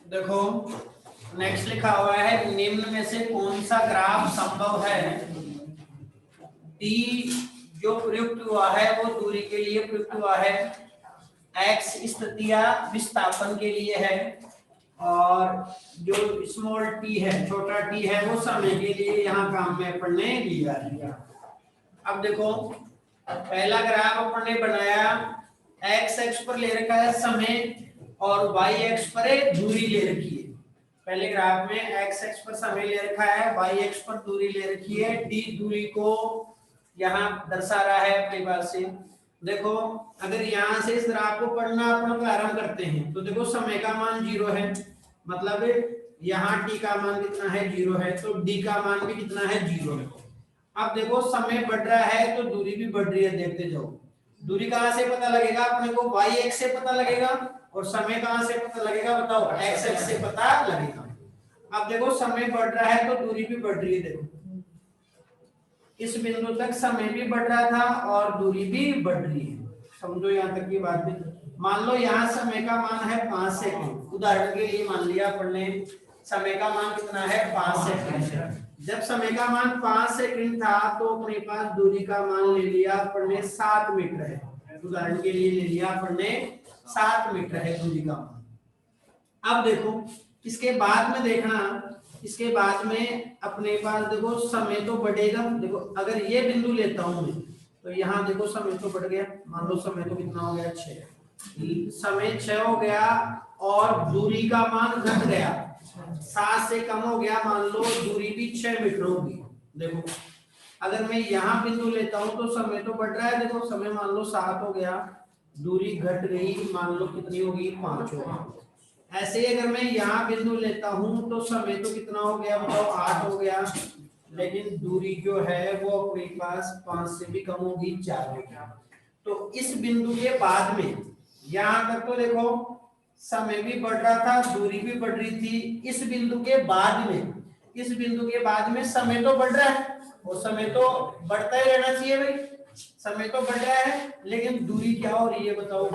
देखो नेक्स्ट लिखा हुआ है, निम्न में से कौन सा ग्राफ संभव है। टी जो प्रयुक्त हुआ है वो दूरी के लिए प्रयुक्त हुआ है, एक्स स्थितियां विस्थापन के लिए है, और जो स्मॉल टी है, छोटा टी है, वो समय के लिए यहाँ काम में अपन ने लिया है। अब देखो पहला ग्राफ अपन ने बनाया, एक्स एक्स पर ले रखा है समय और वाई एक्स पर एक दूरी ले रखी है। पहले ग्राफ में एक्स एक्स पर समय ले रखा है, वाई एक्स पर दूरी ले रखी है, डी दूरी को यहाँ दर्शा रहा है अपने पास से। देखो अगर यहाँ से इस ग्राफ को पढ़ना अपन प्रारंभ करते हैं तो देखो समय का मान 0 है, मतलब यहाँ टी का मान कितना है 0 है, तो डी का मान भी कितना है 0 है। अब देखो समय बढ़ रहा है तो दूरी भी बढ़ रही है, देखते जाओ। दूरी कहां से पता लगेगा अपने को, वाई एक्स से पता लगेगा, और समय कहां से पता लगेगा बताओ, एक्स एक्स से पता लगेगा। अब देखो समय बढ़ रहा है तो दूरी भी बढ़ रही है। देखो इस बिंदु तक समय भी बढ़ रहा था और दूरी भी बढ़ रही है, समझो यहाँ तक की बात भी। मान लो यहाँ समय का मान है 5 सेकंड, उदाहरण के लिए मान लिया अपन ने समय का मान कितना है 5 सेकंड। जब समय का मान 5 सेकंड था तो अपने पास दूरी का मान ले लिया अपन ने 7 मीटर है, उदाहरण के लिए ले लिया अपन ने 7 मीटर है दूरी का मान। अब देखो इसके बाद में देखना, इसके बाद में अपने पास देखो समय तो बढ़ेगा। देखो अगर ये बिंदु लेता हूं मैं तो यहाँ देखो समय तो बढ़ गया, मान लो समय तो कितना हो गया 6, समय 6 हो गया, और दूरी का मान घट गया, 7 से कम हो गया, मान लो दूरी भी 6 मीटर होगी। देखो अगर मैं यहाँ बिंदु लेता हूँ तो समय तो बढ़ रहा है, देखो समय मान लो 7 हो गया, दूरी घट गई, मान लो कितनी होगी 5 होगी। ऐसे ही अगर मैं यहाँ बिंदु लेता हूं तो समय तो कितना हो गया बताओ 8 हो गया, लेकिन दूरी जो है वो अपने पास 5 से भी कम होगी, 4 हो गया। तो इस बिंदु के बाद में यहाँ तक तो देखो समय भी बढ़ रहा था, दूरी भी बढ़ रही थी। इस बिंदु के बाद में, इस बिंदु के बाद में समय तो बढ़ रहा है, और समय तो बढ़ता ही रहना चाहिए भाई, समय तो बढ़ रहा है, लेकिन दूरी क्या हो रही है बताओ।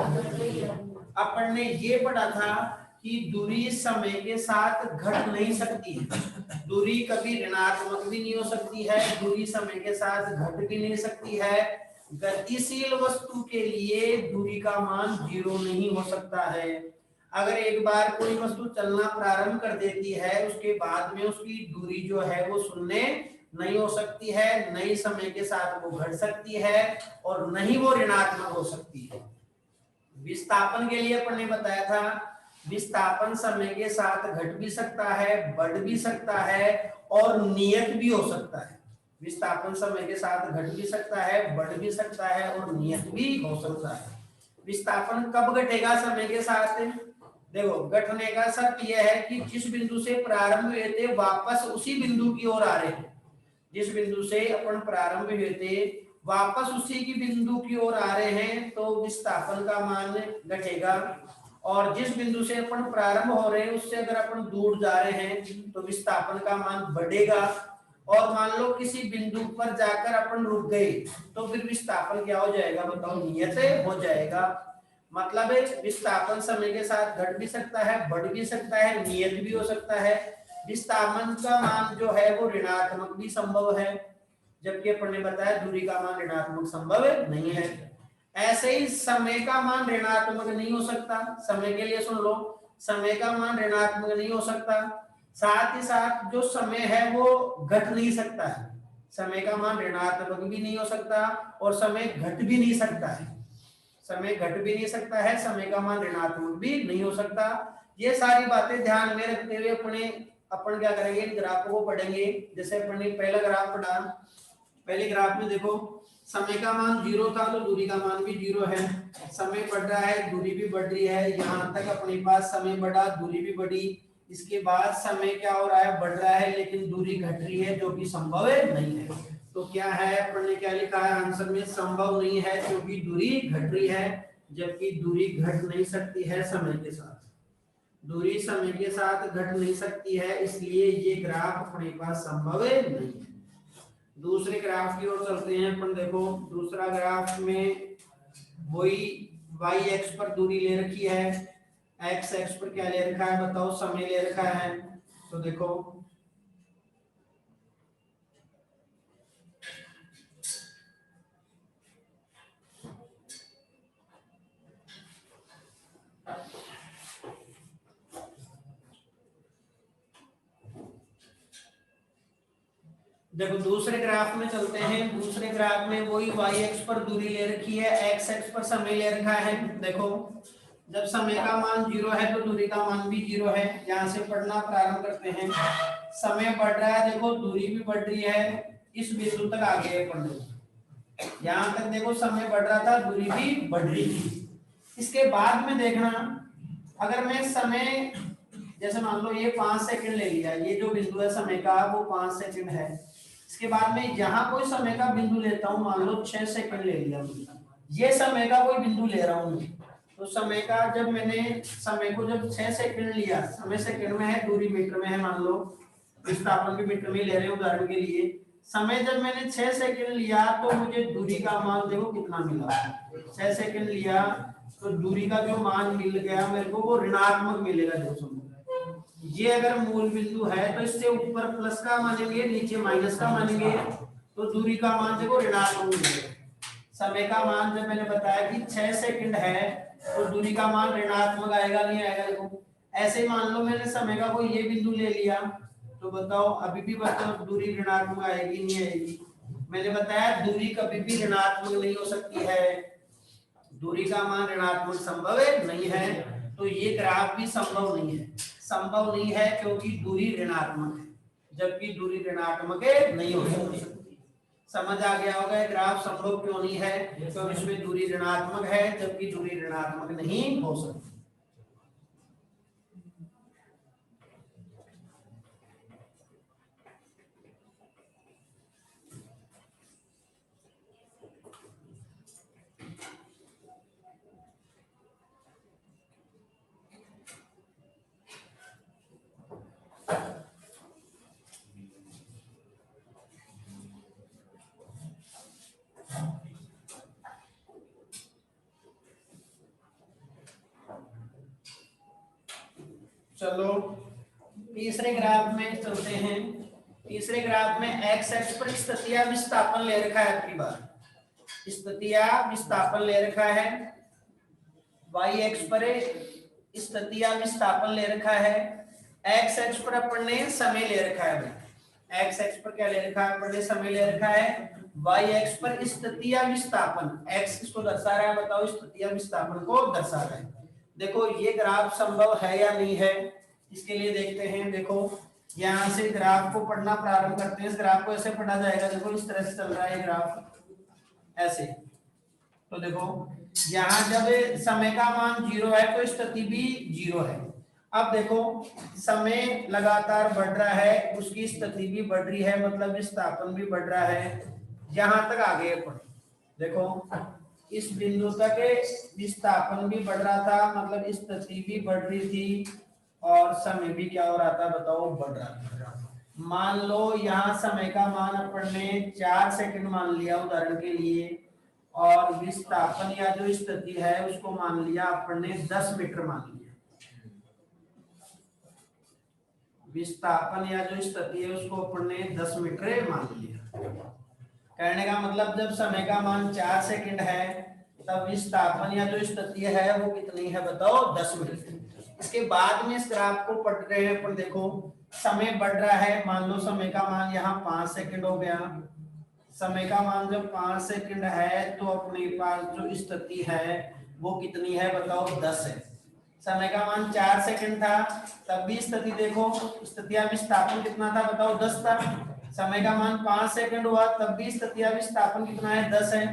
अपन ने ये पढ़ा था कि दूरी समय के साथ घट नहीं सकती है, दूरी कभी ऋणात्मक भी नहीं हो सकती है, दूरी समय के साथ घट भी नहीं सकती है। गतिशील वस्तु के लिए दूरी का मान 0 नहीं हो सकता है। अगर एक बार कोई वस्तु चलना प्रारंभ कर देती है उसके बाद में उसकी दूरी जो है वो शून्य नहीं हो सकती है, नहीं समय के साथ वो घट सकती है, और नहीं वो ऋणात्मक हो सकती है। विस्थापन के लिए अपन ने बताया था, विस्थापन समय के साथ घट भी सकता है, बढ़ भी सकता है, और नियत भी हो सकता है। विस्थापन समय के साथ घट भी सकता है, बढ़ भी सकता है, और नियत भी हो सकता है। विस्थापन कब घटेगा समय के साथ, देखो घटने का शर्त यह है कि जिस बिंदु से प्रारंभ हुए थे वापस उसी बिंदु की ओर आ रहे हैं। जिस बिंदु से अपन प्रारंभ हुए थे वापस उसी की बिंदु की ओर आ रहे हैं तो विस्थापन का मान घटेगा, और जिस बिंदु से अपन प्रारंभ हो रहे हैं उससे अगर अपन दूर जा रहे हैं तो विस्थापन का मान बढ़ेगा, और मान लो किसी बिंदु पर जाकर अपन रुक गए तो फिर विस्थापन क्या हो जाएगा बताओ, नियत हो जाएगा। मतलब विस्थापन समय के साथ घट भी सकता है, बढ़ भी सकता है, नियत भी हो सकता है। विस्थापन का मान जो है वो ऋणात्मक भी संभव है, जबकि अपन ने बताया दूरी का मान ऋणात्मक संभव नहीं है। ऐसे ही समय का मान ऋणात्मक नहीं हो सकता, समय के लिए सुन लो, समय का मान ऋणात्मक नहीं हो सकता, साथ ही साथ जो समय है वो घट नहीं सकता है, समय का मान ऋणात्मक भी नहीं हो सकता और समय घट भी नहीं सकता है, समय घट भी नहीं सकता है, समय का मान ऋणात्मक भी नहीं हो सकता। ये सारी बातें ध्यान में रखते हुए अपन क्या करेंगे, ग्राफ को पढ़ेंगे। जैसे अपन ने पहला ग्राफ पढ़ा, पहले ग्राफ में देखो समय का मान 0 था तो दूरी का मान भी 0 है, समय बढ़ रहा है दूरी भी बढ़ रही है, यहाँ तक अपने पास समय बढ़ा दूरी भी बढ़ी। इसके बाद समय क्या हो रहा है, बढ़ रहा है, लेकिन दूरी घट रही है जो कि संभव नहीं है। तो क्या है, अपन ने क्या लिखा है आंसर में, संभव नहीं है क्योंकि दूरी घट रही है, जबकि दूरी घट नहीं सकती है समय के साथ, दूरी समय के साथ घट नहीं सकती है, इसलिए ये ग्राफ अपने पास संभव नहीं है। दूसरे ग्राफ की ओर चलते हैं अपन। देखो दूसरा ग्राफ में वही y एक्स पर दूरी ले रखी है, एक्स एक्स पर क्या ले रखा है बताओ, समय ले रखा है। तो देखो देखो दूसरे ग्राफ में चलते हैं। दूसरे ग्राफ में वही वाई एक्स पर दूरी ले रखी है, एक्स एक्स पर समय ले रखा है। देखो जब समय का मान 0 है तो दूरी का मान भी 0 है। यहाँ से पढ़ना प्रारंभ करते हैं। समय बढ़ रहा है, देखो दूरी भी बढ़ रही है, इस बिंदु तक आ गए पढ़ लो। यहाँ तक देखो समय बढ़ रहा था, दूरी भी बढ़ रही थी। इसके बाद में देखना, अगर मैं समय जैसे मान लो ये 5 सेकंड ले लिया, ये जो बिंदु है समय का वो 5 सेकंड है। इसके बाद में यहाँ कोई समय का बिंदु लेता हूँ, मान लो 6 सेकंड ले लिया, ये समय का कोई बिंदु ले रहा हूँ। तो समय का जब मैंने समय को जब 6 सेकंड लिया, समय सेकंड में है, दूरी मीटर में है, मान लो विस्थापन भी मीटर में ले रहे हैं उदाहरण के लिए। समय जब मैंने 6 सेकंड लिया तो मुझे दूरी का मान देखो कितना मिला। 6 सेकंड लिया तो दूरी का जो मान मिल गया मेरे को वो ऋणात्मक मिलेगा। दोस्तों ये अगर मूल बिंदु है तो इससे ऊपर प्लस का मानेंगे, नीचे माइनस का मानेंगे, तो दूरी का मान देखो ऋणात्मक मिलेगा। समय का मान जब मैंने बताया कि 6 सेकंड है तो दूरी का मान ऋणात्मक आएगा, नहीं आएगा। देखो ऐसे मान लो मैंने समय का कोई ये बिंदु ले लिया, तो बताओ अभी भी बताओ दूरी ऋणात्मक आएगी नहीं आएगी। मैंने बताया दूरी कभी भी ऋणात्मक नहीं हो सकती है, दूरी का मान ऋणात्मक संभव नहीं है। तो ये ग्राफ भी संभव नहीं है, संभव नहीं है क्योंकि दूरी ऋणात्मक है, जबकि दूरी ऋणात्मक नहीं हो सकती। समझ आ गया होगा ये ग्राफ संभव क्यों नहीं है, क्योंकि इसमें दूरी ऋणात्मक है जबकि दूरी ऋणात्मक नहीं हो सकती। चलो तीसरे ग्राफ में चलते हैं। तीसरे ग्राफ में एक्स एक्स पर स्थितिया विस्थापन ले रखा है, आपकी बार स्थितिया विस्थापन ले रखा है। वाई एक्स पर स्थितिया विस्थापन ले रखा है। एक्स एक्स पर अपन ने समय ले रखा है। एक्स एक्स पर क्या ले रखा है, अपन ने समय ले रखा है। वाई एक्स पर स्थितिया विस्थापन, एक्स किसको दर्शा रहा है बताओ, स्थितिया विस्थापन को दर्शा रहा है। देखो ये ग्राफ संभव है या नहीं है, इसके लिए देखते हैं। देखो यहाँ से ग्राफ को पढ़ना प्रारंभ करते हैं। इस ग्राफ को ऐसे पढ़ा जाएगा, देखो इस तरह से चल रहा है ग्राफ ऐसे। तो देखो यहाँ जब समय का मान 0 है तो स्थिति भी 0 है। अब देखो समय लगातार बढ़ रहा है, उसकी स्थिति भी बढ़ रही है, मतलब विस्थापन भी बढ़ रहा है। यहाँ तक आगे पढ़ो, देखो इस बिंदु तक विस्थापन भी बढ़ रहा था, मतलब स्थिति भी बढ़ रही थी और समय भी क्या हो रहा था बताओ, बढ़ रहा था। मान लो यहाँ समय का मान अपन ने 4 सेकंड मान लिया उदाहरण के लिए, और विस्थापन या जो स्थिति है उसको मान लिया अपन ने 10 मीटर मान लिया। विस्थापन या जो स्थिति है उसको अपन ने 10 मीटर मान लिया। कहने का मतलब जब समय का मान 4 सेकंड है तब विस्थापन या जो स्थिति है वो कितनी है बताओ, 10 मीटर। इसके बाद में इस ग्राफ को पढ़ रहे हैं अपन। देखो समय बढ़ रहा है, मान लो समय का मान यहाँ 5 सेकंड हो गया। समय का मान जब 5 सेकंड है तो अपने पास जो स्थिति है वो कितनी है बताओ, 10 है। समय का मान 4 सेकंड था तब भी स्थिति देखो, स्थितिया विस्थापन कितना था बताओ, 10 था। समय का मान 5 सेकंड हुआ तब भी स्थितिया विस्थापन कितना है, 10 है।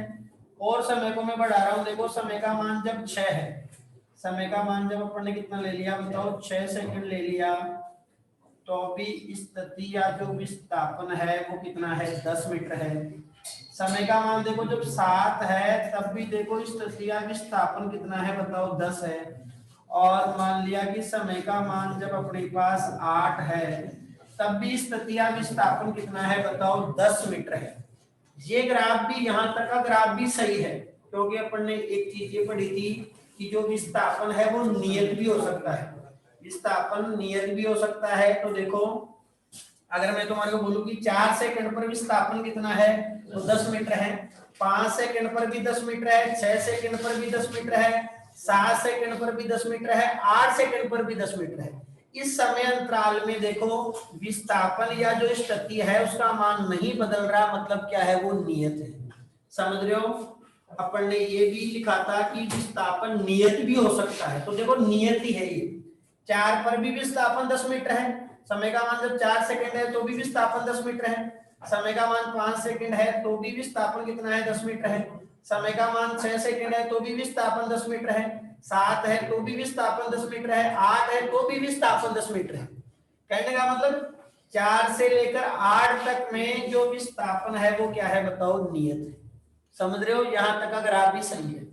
और समय को मैं बढ़ा रहा हूँ, देखो समय का मान जब 6 है, समय का मान जब अपन ने कितना ले लिया बताओ, 6 सेकंड ले लिया, तो भी स्थिति या जो विस्थापन है वो कितना है, 10 मीटर है। समय का मान देखो जब 7 है तब भी देखो स्थिति या विस्थापन कितना है बताओ, 10 है। और मान लिया कि समय का मान जब अपने पास 8 है तब भी स्थिति या विस्थापन कितना है बताओ, 10 मीटर है। ये ग्राफ भी, यहाँ तक का ग्राफ भी सही है, क्योंकि अपन ने एक चीज ये पढ़ी थी कि जो विस्थापन है वो नियत भी हो सकता है, विस्थापन नियत भी हो सकता है। तो देखो अगर मैं तुम्हारे को बोलूं कि 4 सेकंड पर विस्थापन कितना है तो 10 मीटर है, 5 सेकंड पर भी 10 मीटर है, 6 सेकंड पर भी 10 मीटर है, 7 सेकंड पर भी 10 मीटर है, 8 सेकंड पर भी 10 मीटर है। इस समय अंतराल में देखो विस्थापन या जो स्थिति है उसका मान नहीं बदल रहा, मतलब क्या है वो नियत है। समझ रहे हो? अपन ने ये भी लिखा था कि विस्थापन नियत भी हो सकता है, तो देखो नियत ही है ये। 4 पर भी विस्थापन 10 मीटर है, समय का मान जब 4 सेकंड है तो भी विस्थापन 10 मीटर है, समय का मान 5 सेकंड है तो भी विस्थापन कितना है 10 मीटर है, समय का मान 6 सेकंड है तो भी विस्थापन 10 मीटर है, 7 है तो भी विस्थापन 10 मीटर है, 8 है तो भी विस्थापन 10 मीटर है। कहने का मतलब 4 से लेकर 8 तक में जो विस्थापन है वो क्या है बताओ नियत है। समझ रहे हो? यहां तक का ग्राफ भी सही है।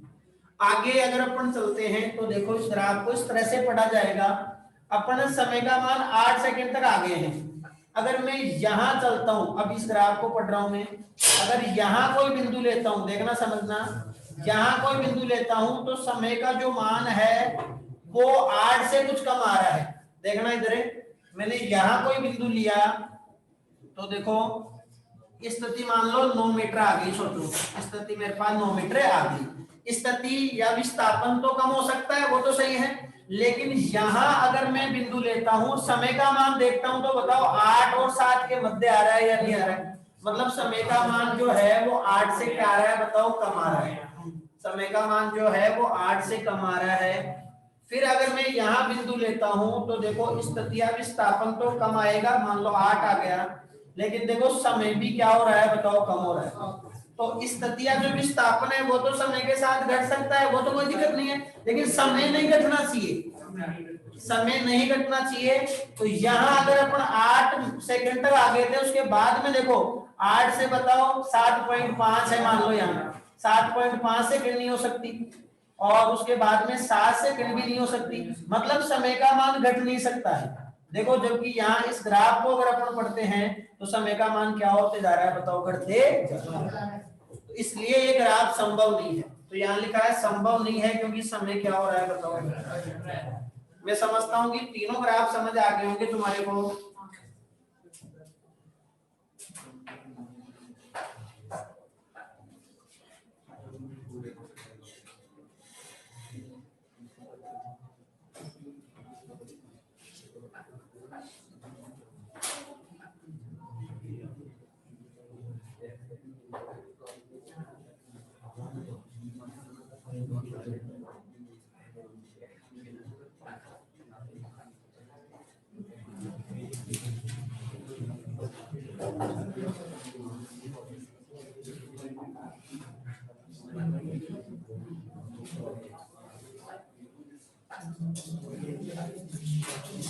आगे अगर अपन चलते हैं तो देखो इस ग्राफ को इस तरह से पढ़ा जाएगा। अपन समय का मान 8 सेकंड तक आ गए हैं, अगर मैं यहां चलता हूं, अब इस ग्राफ को पढ़ रहा हूं मैं, अगर यहां कोई बिंदु लेता हूं, देखना समझना, यहां कोई बिंदु लेता हूं तो समय का जो मान है वो 8 से कुछ कम आ रहा है। देखना इधर मैंने यहां कोई बिंदु लिया तो देखो स्थिति मान लो 9 मीटर आ गई, सोचो स्थिति मेरे पास 9 मीटर आ गई। स्थिति या विस्थापन तो कम हो सकता है, वो तो सही है, लेकिन यहां अगर मैं बिंदु लेता हूं, समय का मान देखता हूं तो बताओ 8 और 7 के मध्य आ रहा है या नहीं आ रहा है? मतलब समय का मान जो है वो 8 से क्या आ रहा है बताओ? कम आ रहा है। समय का मान जो है वो 8 से कम आ रहा है। फिर अगर मैं यहाँ बिंदु लेता हूं तो देखो स्थिति या विस्थापन तो कम आएगा, मान लो 8 आ गया, लेकिन देखो समय भी क्या हो रहा है बताओ? कम हो रहा है। तो स्थिति या जो विस्थापन है वो तो समय के साथ घट सकता है, वो तो कोई दिक्कत नहीं है, लेकिन समय नहीं घटना चाहिए, समय नहीं घटना चाहिए। तो यहाँ अगर अपन 8 सेकंड तक आ गए थे, उसके बाद में देखो 8 से बताओ 7.5 है, मान लो यहाँ 7.5 सेकंड नहीं हो सकती, और उसके बाद में 7 सेकंड भी नहीं हो सकती, मतलब समय का मान घट नहीं सकता है। देखो जबकि यहाँ इस ग्राफ को अगर अपन पढ़ते हैं तो समय का मान क्या होते जा रहा है बताओ? घटते जा रहा है। तो इसलिए ये ग्राफ संभव नहीं है। तो यहाँ लिखा है संभव नहीं है क्योंकि समय क्या हो रहा है बताओ? मैं समझता हूँ कि तीनों ग्राफ समझ आ गए होंगे तुम्हारे को।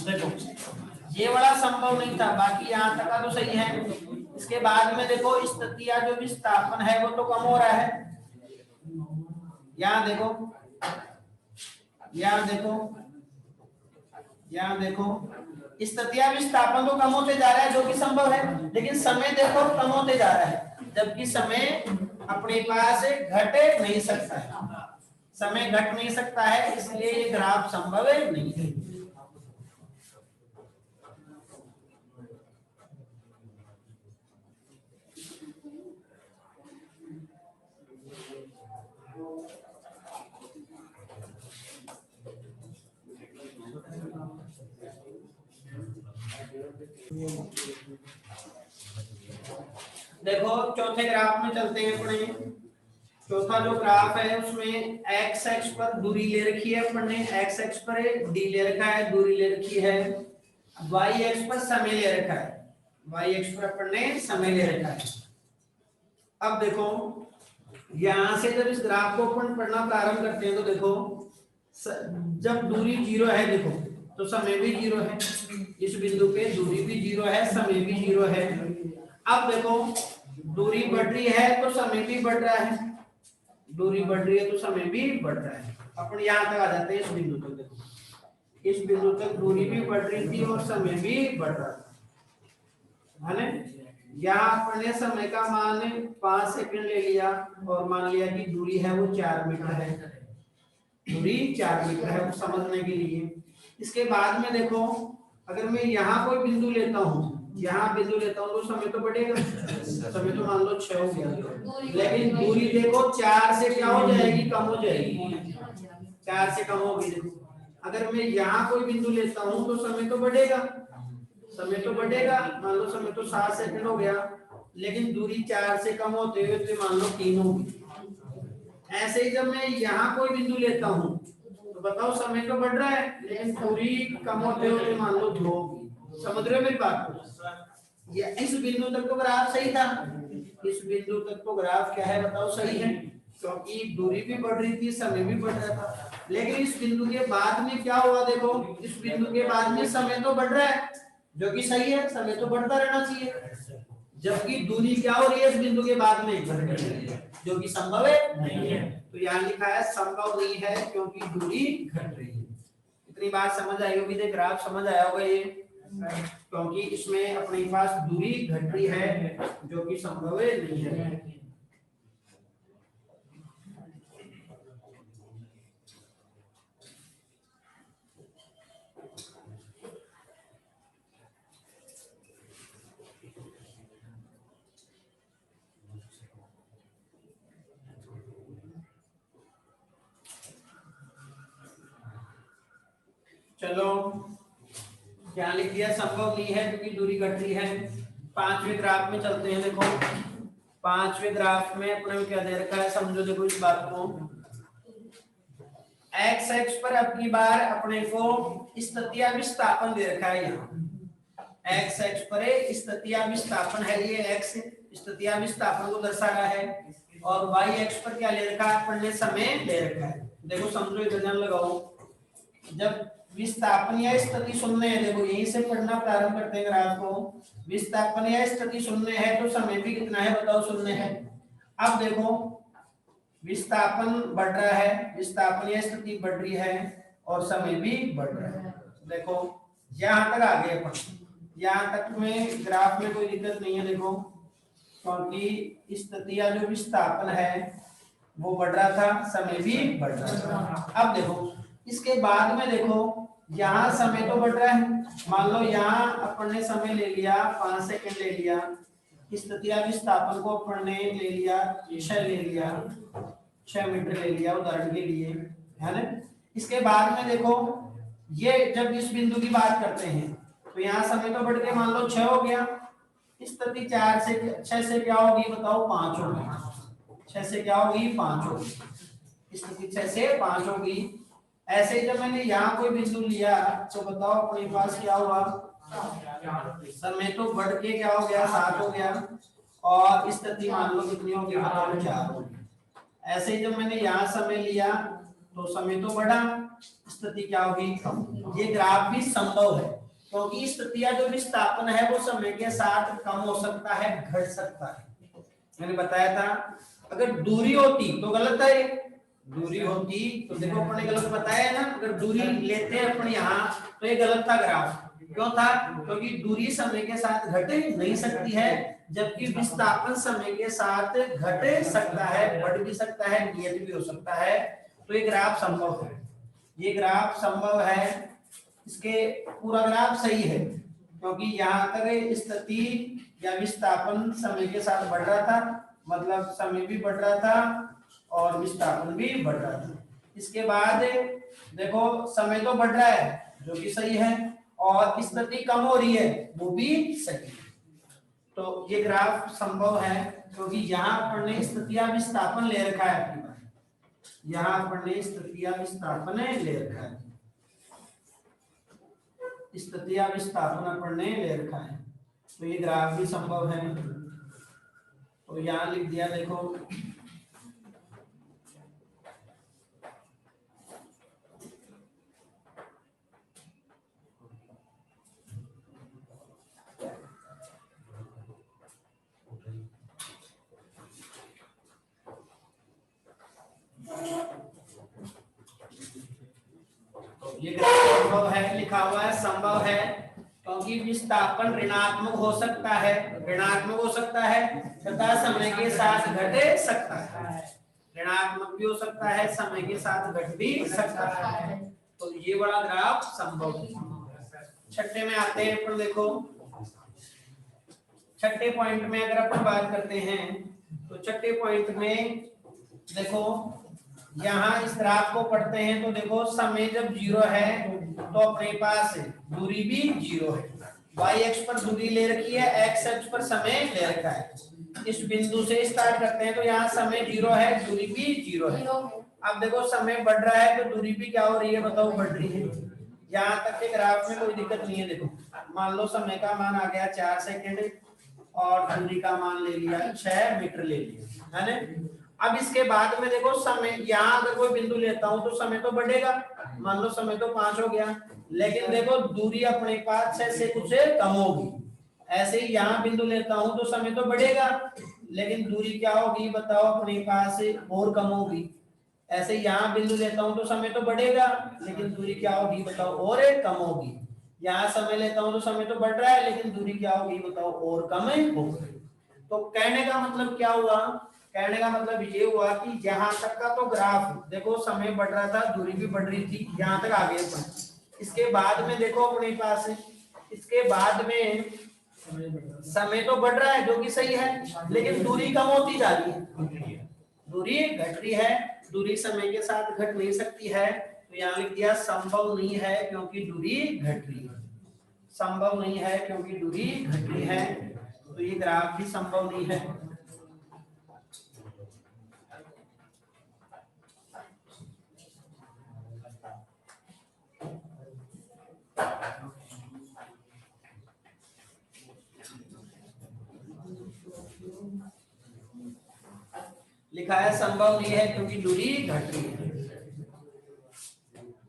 देखो ये वाला संभव नहीं था, बाकी यहाँ तक का तो सही है। इसके बाद में देखो स्थिति या जो विस्थापन है वो तो कम हो रहा है। यहाँ देखो, यहाँ देखो, यहाँ देखो स्थिति या विस्थापन तो कम होते जा रहा है जो कि संभव है, लेकिन समय देखो कम होते जा रहा है, जबकि समय अपने पास घट नहीं सकता है, समय घट नहीं सकता है, इसलिए ये ग्राफ संभव नहीं है। देखो चौथे ग्राफ में चलते हैं अपने। चौथा जो ग्राफ है उसमें एक्स एक्स पर दूरी ले रखी है अपन ने, एक्स एक्स पर डी ले रखा है, दूरी ले रखी है, वाई एक्स पर समय ले रखा है, वाई एक्स पर अपन ने समय ले रखा है। अब देखो यहां से जब इस ग्राफ को अपन पढ़ना प्रारंभ करते हैं तो देखो जब दूरी 0 है देखो तो समय भी 0 है, इस बिंदु पे दूरी भी 0 है, समय भी 0 है। अब देखो दूरी बढ़ रही है तो समय भी बढ़ रहा है, दूरी बढ़ रही है तो समय भी बढ़ रहा है। अपन यहाँ तक आ जाते हैं इस बिंदु तक, देखो इस बिंदु तक दूरी भी बढ़ रही थी और समय भी बढ़ रहा था, है ना? यहाँ अपन ने समय का मान 5 सेकंड ले लिया और मान लिया कि दूरी है वो 4 मीटर है। दूरी 4 मीटर है, वो समझने के लिए। इसके बाद में देखो, अगर मैं यहाँ कोई बिंदु लेता हूँ, यहाँ बिंदु लेता हूँ तो समय तो बढ़ेगा, समय तो मान लो 6 हो गया, लेकिन दूरी देखो 4 से क्या हो जाएगी, कम हो जाएगी, 4 से कम होगी। देखो अगर मैं यहाँ कोई बिंदु लेता हूँ तो समय तो बढ़ेगा, समय तो बढ़ेगा, मान लो समय तो 7 सेकंड हो गया, लेकिन दूरी 4 से कम होते हुए तो मान लो 3 होगी। ऐसे ही जब मैं यहाँ कोई बिंदु लेता हूँ तो बताओ समय तो बढ़ रहा है, लेकिन दूरी कम होते हुए मान लो 2 होगी। समझ रहे हो मेरी बात को? ये इस बिंदु तक तो ग्राफ सही था, इस बिंदु तक तो ग्राफ क्या है बताओ, सही है, क्योंकि दूरी भी बढ़ रही थी, समय भी बढ़ रहा था। लेकिन इस बिंदु के बाद में क्या हुआ, देखो इस बिंदु के बाद में समय तो बढ़ रहा है, जो कि सही है, समय तो बढ़ता रहना चाहिए, जबकि दूरी क्या हो रही है इस बिंदु के बाद में, जो कि संभव है नहीं है। तो यहाँ लिखा है संभव नहीं है क्योंकि दूरी घट रही है। इतनी बात समझ आई होगी, देख ग्राफ समझ आया होगा ये, क्योंकि इसमें अपने पास दूरी घट रही है जो कि संभव नहीं है। चलो क्या लिख दिया, संभव नहीं है क्योंकि दूरी घट रही है। 5वें ग्राफ में चलते हैं। देखो 5वें ग्राफ में अपने क्या दे रखा है, समझो देखो इस बात को, एक्स एक्स पर अब की बार अपने को स्थितीय विस्थापन दे रखा है। यहाँ एक्स एक्स पर स्थितीय विस्थापन है, ये एक्स स्थितीय विस्थापन को दर्शा रहा है, और वाई एक्स पर क्या ले रखा है, अपन ने समय ले रखा है। देखो समझो, इधर ध्यान लगाओ, जब विस्थापन या स्थिति शून्य है, देखो यहीं से पढ़ना प्रारंभ करते हैं ग्राफ को, विस्थापन या स्थिति शून्य है तो समय भी कितना है बताओ, शून्य है। अब देखो विस्थापन बढ़ रहा है, विस्थापन या स्थिति बढ़ रही है और समय भी बढ़ रहा है। देखो यहाँ तक आ गए अपन, यहाँ तक में ग्राफ में कोई दिक्कत नहीं है। देखो क्योंकि स्थिति या जो विस्थापन है वो बढ़ रहा था, समय भी बढ़ रहा था। अब देखो इसके बाद में देखो यहाँ समय तो बढ़ रहा है, मान लो यहाँ अपन ने समय ले लिया 5 सेकंड ले लिया, स्थितीय विस्थापन को अपन ने ले लिया 6 ले लिया, 6 मीटर ले लिया उदाहरण के लिए, है ना। इसके बाद में देखो ये जब इस बिंदु की बात करते हैं तो यहाँ समय तो बढ़ के मान लो 6 हो गया, स्थिति 4 से 6 से क्या होगी बताओ, 5 होगी, 6 से क्या होगी, 5 होगी, स्थिति 6 से 5 होगी। ऐसे ही जब मैंने यहाँ कोई बिंदु लिया तो बताओ अपने पास क्या हुआ, समय तो बढ़ के क्या हो गया, 7 हो गया, और स्थिति मान लो कितनी होगी बताओ, 4 होगी। ऐसे ही जब मैंने यहाँ समय लिया तो समय तो बढ़ा, स्थिति क्या होगी। ये ग्राफ भी संभव है क्योंकि स्थिति जो विस्थापन है वो समय के साथ कम हो सकता है, घट सकता है। मैंने बताया था अगर दूरी होती तो गलत है, दूरी होती तो देखो अपने गलत बताया है ना, अगर दूरी लेते हैं अपन यहाँ तो ये गलत था ग्राफ। क्यों था, क्योंकि दूरी समय के साथ घट नहीं सकती है, जबकि विस्थापन समय के साथ घट सकता है, बढ़ भी सकता है, नियत भी हो सकता है। तो ये ग्राफ संभव है, ये ग्राफ संभव है, इसके पूरा ग्राफ सही है क्योंकि यहाँ तक स्थिति या विस्थापन समय के साथ बढ़ रहा था, मतलब समय भी बढ़ रहा था और विस्थापन भी बढ़ रहा था। इसके बाद देखो समय तो बढ़ रहा है जो कि सही है, और स्थिति कम हो रही है वो भी सही है। तो ये ग्राफ संभव है क्योंकि यहाँ अपन ने स्थिति विस्थापन ले रखा है, अपनी बार यहाँ अपन ने स्थिति विस्थापन ले रखा है, स्थिति विस्थापन अपन ने ले रखा है, तो ये ग्राफ भी संभव है। तो यहाँ लिख दिया, देखो ये संभव है, लिखा हुआ है संभव है क्योंकि विस्थापन ऋणात्मक हो सकता है, ऋणात्मक हो सकता है तथा समय के साथ घट सकता है। ऋणात्मक भी हो सकता है, समय के साथ घट भी सकता है। तो ये वाला ग्राफ संभव है। छठे में आते हैं अपन, देखो छठे पॉइंट में अगर अपन बात करते हैं तो छठे पॉइंट में देखो यहाँ इस ग्राफ को पढ़ते हैं तो देखो समय जब 0 है तो अपने पास दूरी भी 0 है। y अक्ष पर दूरी ले रखी है, x अक्ष पर समय ले रखा है। इस बिंदु से स्टार्ट करते हैं तो यहाँ समय 0 है, दूरी भी 0 है। अब देखो समय बढ़ रहा है तो दूरी भी क्या हो रही है बताओ, बढ़ रही है। यहाँ तक के ग्राफ में कोई दिक्कत नहीं है। देखो मान लो समय का मान आ गया 4 सेकंड और दूरी का मान ले लिया 6 मीटर ले लिया, है ना। अब इसके बाद में देखो समय, यहाँ अगर कोई बिंदु लेता हूं तो समय तो बढ़ेगा, मान लो समय तो 5 हो गया, लेकिन देखो दूरी अपने पास 6 से कुछ कम होगी। ऐसे ही यहाँ बिंदु लेता हूं तो समय तो बढ़ेगा, लेकिन दूरी क्या होगी बताओ, अपने पास और कम होगी। ऐसे यहाँ बिंदु लेता हूं तो समय तो बढ़ेगा, लेकिन दूरी क्या होगी बताओ, और कम होगी। यहाँ समय लेता हूं तो समय तो बढ़ रहा है, लेकिन दूरी क्या होगी बताओ, और कम होगी। तो कहने का मतलब क्या हुआ, कहने का मतलब ये हुआ कि जहां तक का तो ग्राफ देखो समय बढ़ रहा था, दूरी भी बढ़ रही थी, यहाँ तक आगे अपन। इसके बाद में देखो अपने पास, इसके बाद में समय तो बढ़ रहा है जो कि सही है, लेकिन दूरी कम होती जा रही है, दूरी घट रही है। दूरी समय के साथ घट नहीं सकती है, तो यहाँ लिख दिया संभव नहीं है क्योंकि दूरी घट रही है। संभव नहीं है क्योंकि दूरी घट रही है, तो ये ग्राफ भी संभव नहीं है। लिखा है संभव नहीं है क्योंकि दूरी घट रही है।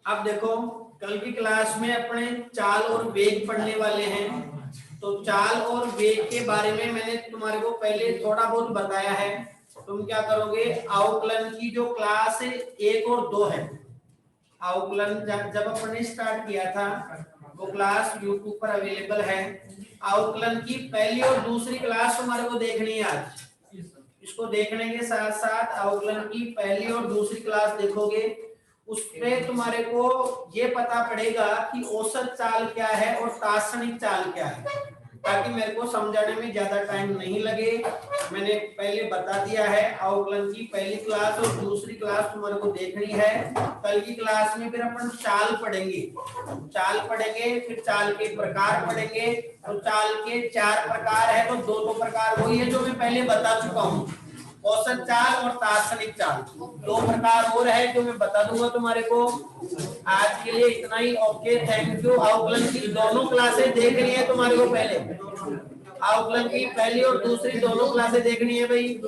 अब देखो कल की क्लास में अपने चाल और वेग पढ़ने वाले हैं, तो चाल और वेग के बारे में मैंने तुम्हारे को पहले थोड़ा बहुत बताया है। तुम क्या करोगे, अवकलन की जो क्लास 1 और 2 है, अवकलन जब अपन ने स्टार्ट किया था वो क्लास यूट्यूब पर अवेलेबल है। अवकलन की पहली और दूसरी क्लास तुम्हारे को देखनी है आज। इसको देखने के साथ साथ अवकलन की पहली और दूसरी क्लास देखोगे, उसमें तुम्हारे को ये पता पड़ेगा कि औसत चाल क्या है और तात्क्षणिक चाल क्या है, ताकि मेरे को समझाने में ज्यादा टाइम नहीं लगे। मैंने पहले बता दिया है, अवकलन की पहली क्लास और दूसरी क्लास तुम्हारे को देखनी है। कल की क्लास में फिर अपन चाल पढ़ेंगे, चाल पढ़ेंगे, फिर चाल के प्रकार पढ़ेंगे। तो चाल के 4 प्रकार है, तो 2 प्रकार वही है जो मैं पहले बता चुका हूँ, औसत चाल और तात्क्षणिक चाल। 2 प्रकार और है जो मैं बता दूंगा तुम्हारे को। आज के लिए इतना ही, ओके, थैंक यू। अवकलन की दोनों क्लासेस देखनी है तुम्हारे को, पहले अवकलन की पहली और दूसरी दोनों क्लासेस देखनी है भाई।